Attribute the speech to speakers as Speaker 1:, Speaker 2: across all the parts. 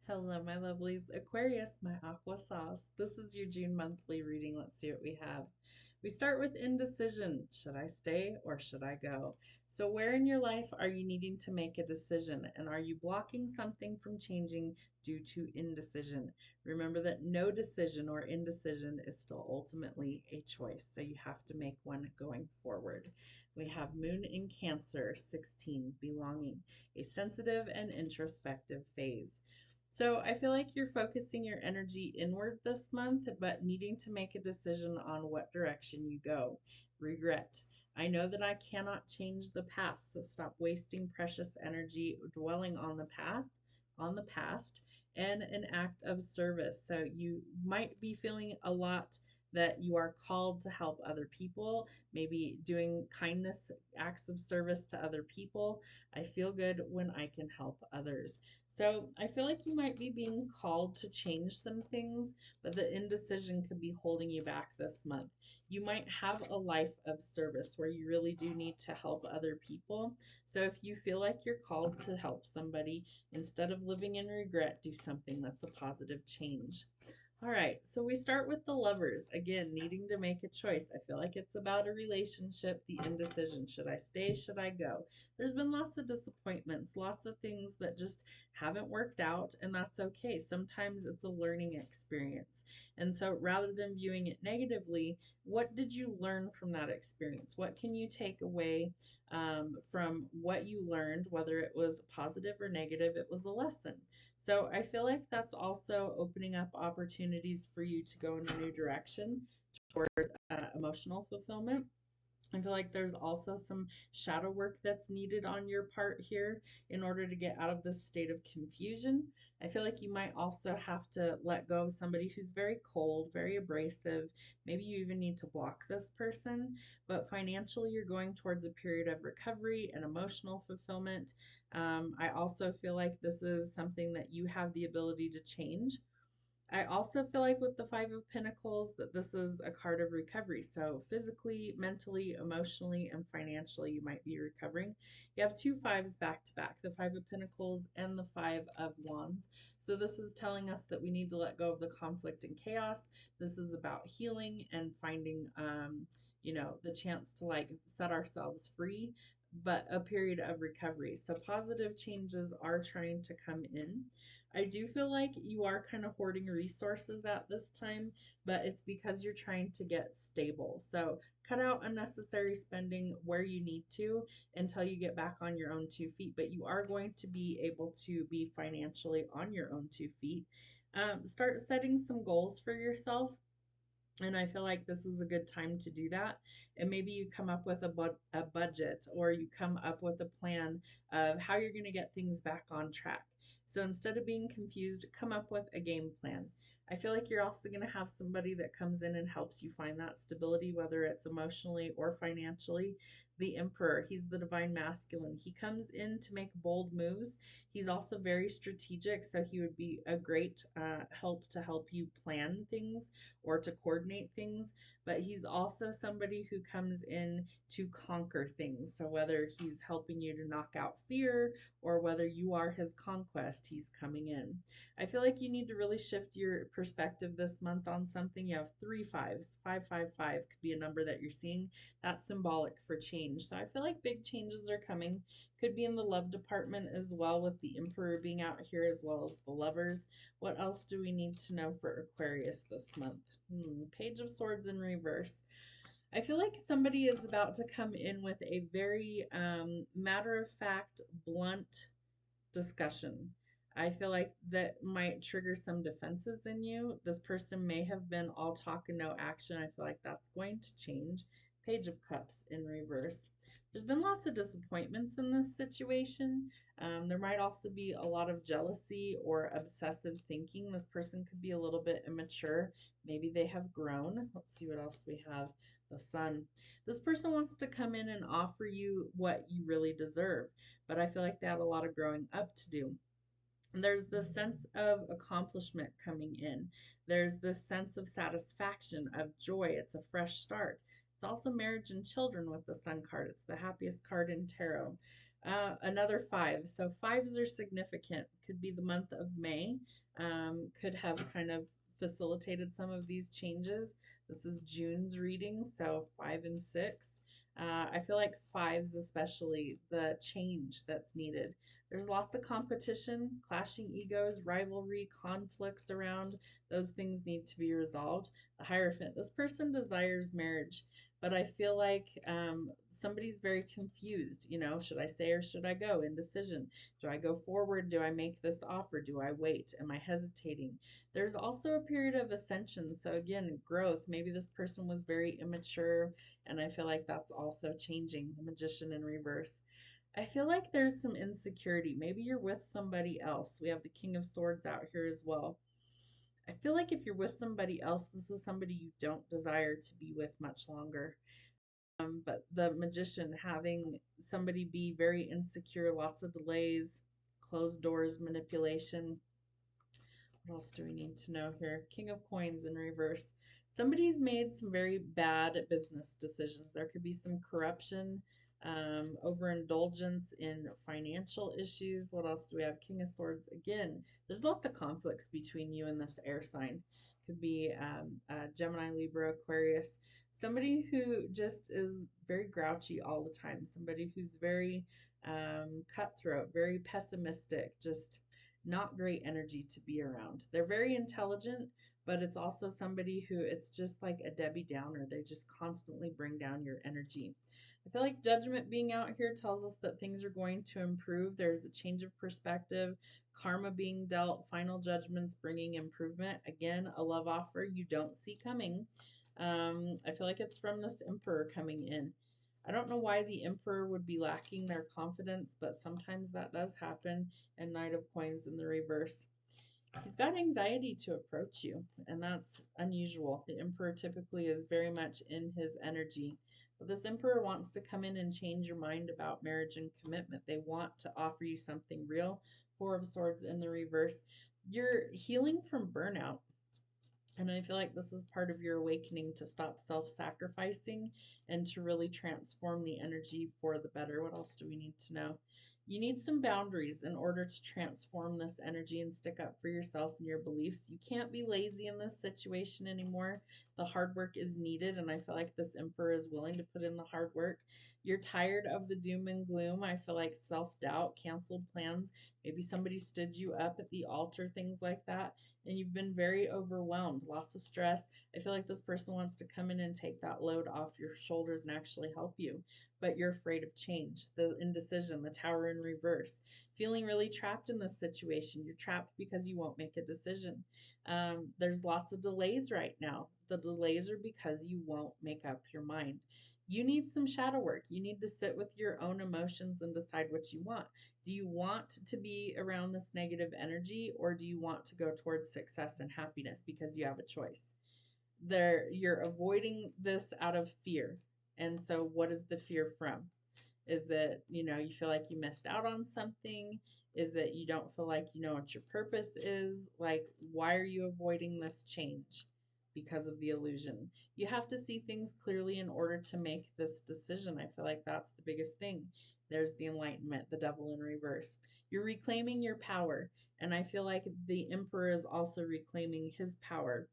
Speaker 1: Hello, my lovelies. Aquarius, my aqua sauce. This is your June monthly reading. Let's see what we have. We start with indecision. Should I stay or should I go? So, where in your life are you needing to make a decision? And are you blocking something from changing due to indecision? Remember that no decision or indecision is still ultimately a choice. So, you have to make one going forward. We have Moon in Cancer, 16, belonging, a sensitive and introspective phase. So I feel like you're focusing your energy inward this month, but needing to make a decision on what direction you go. Regret. I know that I cannot change the past, so stop wasting precious energy dwelling on the past, and an act of service. So you might be feeling a lot that you are called to help other people, maybe doing kindness acts of service to other people. I feel good when I can help others. So I feel like you might be being called to change some things, but the indecision could be holding you back this month. You might have a life of service where you really do need to help other people. So if you feel like you're called to help somebody, instead of living in regret, do something that's a positive change. All right, so we start with the lovers. Again, needing to make a choice. I feel like it's about a relationship, the indecision. Should I stay? Should I go? There's been lots of disappointments, lots of things that just haven't worked out, and that's okay. Sometimes it's a learning experience. And so rather than viewing it negatively, what did you learn from that experience? What can you take away from what you learned, whether it was positive or negative? It was a lesson. So I feel like that's also opening up opportunities for you to go in a new direction toward emotional fulfillment. I feel like there's also some shadow work that's needed on your part here in order to get out of this state of confusion. I feel like you might also have to let go of somebody who's very cold, very abrasive. Maybe you even need to block this person, but financially, you're going towards a period of recovery and emotional fulfillment. I also feel like this is something that you have the ability to change. I also feel like with the Five of Pentacles that this is a card of recovery. So physically, mentally, emotionally, and financially, you might be recovering. You have two fives back to back, the Five of Pentacles and the Five of Wands. So this is telling us that we need to let go of the conflict and chaos. This is about healing and finding, the chance to like set ourselves free, but a period of recovery. So positive changes are trying to come in. I do feel like you are kind of hoarding resources at this time, but it's because you're trying to get stable. So cut out unnecessary spending where you need to until you get back on your own 2 feet, but you are going to be able to be financially on your own 2 feet. Start setting some goals for yourself, and I feel like this is a good time to do that. And maybe you come up with a budget, or you come up with a plan of how you're going to get things back on track. So instead of being confused, come up with a game plan. I feel like you're also going to have somebody that comes in and helps you find that stability, whether it's emotionally or financially. The Emperor, he's the divine masculine. He comes in to make bold moves. He's also very strategic, so he would be a great help to help you plan things or to coordinate things, but he's also somebody who comes in to conquer things. So whether he's helping you to knock out fear or whether you are his conquest, he's coming in. I feel like you need to really shift your perspective this month on something. You have three fives. 555 could be a number that you're seeing. That's symbolic for change. So I feel like big changes are coming. Could be in the love department as well, with the Emperor being out here as well as the lovers. What else do we need to know for Aquarius this month? Page of Swords in reverse. I feel like somebody is about to come in with a very matter of fact, blunt discussion. I feel like that might trigger some defenses in you. This person may have been all talk and no action. I feel like that's going to change. Page of Cups in reverse. There's been lots of disappointments in this situation. There might also be a lot of jealousy or obsessive thinking. This person could be a little bit immature. Maybe they have grown. Let's see what else we have. The Sun. This person wants to come in and offer you what you really deserve, but I feel like they have a lot of growing up to do. There's this sense of accomplishment coming in. There's this sense of satisfaction, of joy. It's a fresh start. It's also marriage and children with the Sun card. It's the happiest card in tarot. Another five. So fives are significant. Could be the month of May. Could have kind of facilitated some of these changes. This is June's reading, so 5 and 6. I feel like fives, especially the change that's needed. There's lots of competition, clashing egos, rivalry, conflicts around. Those things need to be resolved. The Hierophant. This person desires marriage, but I feel like somebody's very confused. You know, should I say or should I go? Indecision. Do I go forward? Do I make this offer? Do I wait? Am I hesitating? There's also a period of ascension. So, again, growth. Maybe this person was very immature, and I feel like that's also changing. The Magician in reverse. I feel like there's some insecurity. Maybe you're with somebody else. We have the King of Swords out here as well. I feel like if you're with somebody else, this is somebody you don't desire to be with much longer. But the Magician, having somebody be very insecure, lots of delays, closed doors, manipulation. What else do we need to know here? King of Coins in reverse. Somebody's made some very bad business decisions. There could be some corruption, overindulgence in financial issues. What else do we have? King of Swords again. There's lots of conflicts between you and this air sign. Could be Gemini, Libra, Aquarius. Somebody who just is very grouchy all the time. Somebody who's very cutthroat, very pessimistic, just not great energy to be around. They're very intelligent, but it's also somebody who it's just like a Debbie Downer. They just constantly bring down your energy. I feel like Judgment being out here tells us that things are going to improve. There's a change of perspective, karma being dealt, final judgments bringing improvement. Again, a love offer you don't see coming. I feel like it's from this Emperor coming in. I don't know why the Emperor would be lacking their confidence, but sometimes that does happen. And Knight of Coins in the reverse. He's got anxiety to approach you, and that's unusual. The Emperor typically is very much in his energy. But this Emperor wants to come in and change your mind about marriage and commitment. They want to offer you something real. Four of Swords in the reverse. You're healing from burnout. And I feel like this is part of your awakening to stop self sacrificing and to really transform the energy for the better. What else do we need to know? You need some boundaries in order to transform this energy and stick up for yourself and your beliefs. You can't be lazy in this situation anymore. The hard work is needed, and I feel like this Emperor is willing to put in the hard work. You're tired of the doom and gloom. I feel like self doubt, canceled plans. Maybe somebody stood you up at the altar, things like that, and you've been very overwhelmed, lots of stress. I feel like this person wants to come in and take that load off your shoulders and actually help you, but you're afraid of change. The indecision, the Tower in reverse, feeling really trapped in this situation. You're trapped because you won't make a decision. There's lots of delays right now. The delays are because you won't make up your mind. You need some shadow work. You need to sit with your own emotions and decide what you want. Do you want to be around this negative energy, or do you want to go towards success and happiness because you have a choice? You're avoiding this out of fear. And so what is the fear from? Is it, you feel like you missed out on something? Is it you don't feel like you know what your purpose is? Like, why are you avoiding this change? Because of the illusion. You have to see things clearly in order to make this decision. I feel like that's the biggest thing. There's the enlightenment, the devil in reverse. You're reclaiming your power. And I feel like the Emperor is also reclaiming his power.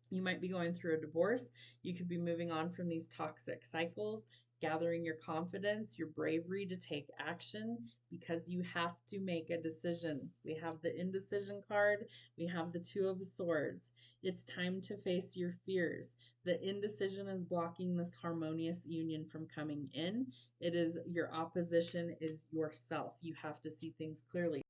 Speaker 1: You might be going through a divorce. You could be moving on from these toxic cycles, gathering your confidence, your bravery to take action because you have to make a decision. We have the indecision card, we have the Two of Swords. It's time to face your fears. The indecision is blocking this harmonious union from coming in. It is your opposition is yourself. You have to see things clearly.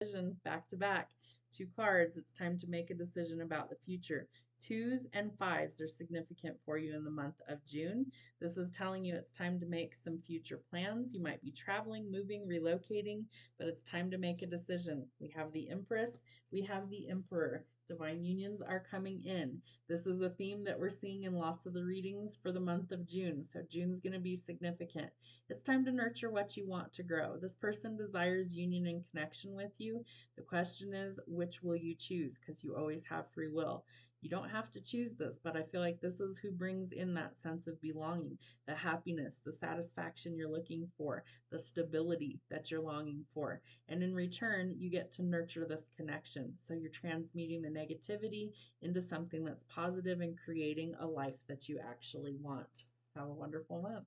Speaker 1: Decision back to back. Two cards. It's time to make a decision about the future. Twos and fives are significant for you in the month of June. This is telling you it's time to make some future plans. You might be traveling, moving, relocating, but it's time to make a decision. We have the Empress, we have the Emperor. Divine unions are coming in. This is a theme that we're seeing in lots of the readings for the month of June. So June's going to be significant. It's time to nurture what you want to grow. This person desires union and connection with you. The question is, which will you choose? Because you always have free will. You don't have to choose this, but I feel like this is who brings in that sense of belonging, the happiness, the satisfaction you're looking for, the stability that you're longing for. And in return, you get to nurture this connection. So you're transmuting the negativity into something that's positive and creating a life that you actually want. Have a wonderful month.